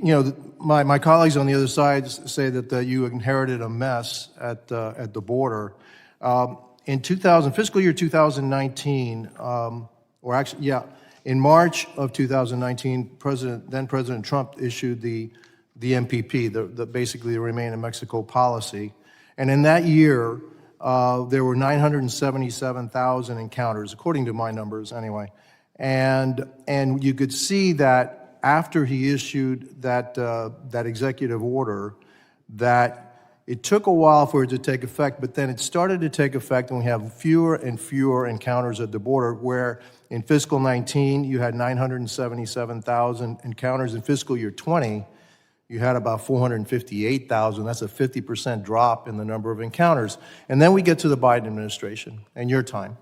You know, my colleagues on the other side say that you inherited a mess at the border. In fiscal year 2019, or actually, yeah, in March of 2019, then President Trump issued the MPP, basically the Remain in Mexico policy. And in that year, there were 977,000 encounters, according to my numbers anyway. And you could see that after he issued that executive order, that it took a while for it to take effect, but then it started to take effect, and we have fewer and fewer encounters at the border, where in fiscal 19, you had 977,000 encounters. In fiscal year 20, you had about 458,000. That's a 50% drop in the number of encounters. And then we get to the Biden administration and your time.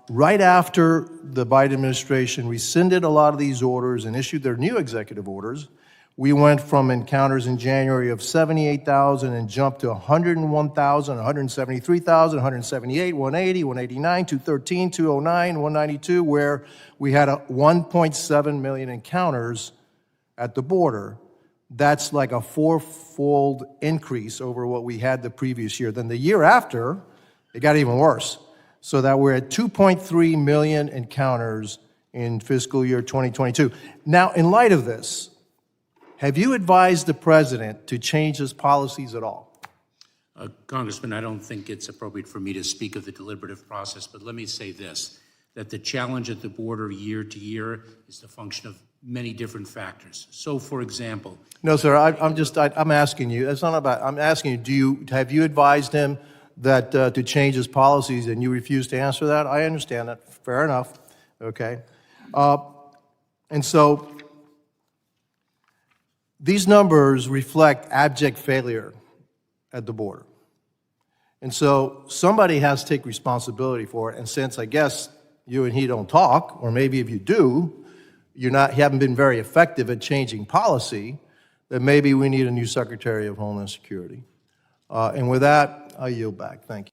Right after the Biden administration rescinded a lot of these orders and issued their new executive orders, we went from encounters in January of 78,000 and jumped to 101,000, 173,000, 178, 180, 189, 213, 209, 192, where we had 1.7 million encounters at the border. That's like a fourfold increase over what we had the previous year. Then the year after, it got even worse. So that we're at 2.3 million encounters in fiscal year 2022. Now, in light of this, have you advised the president to change his policies at all? Congressman, I don't think it's appropriate for me to speak of the deliberative process, but let me say this, that the challenge at the border year to year is the function of many different factors. So, for example— No, sir, I'm asking you, it's not about, I'm asking you, have you advised him that to change his policies, and you refuse to answer that? I understand that, fair enough, okay? And so, these numbers reflect abject failure at the border. And so somebody has to take responsibility for it, and since I guess you and he don't talk, or maybe if you do, you haven't been very effective at changing policy, then maybe we need a new Secretary of Homeland Security. And with that, I yield back. Thank you.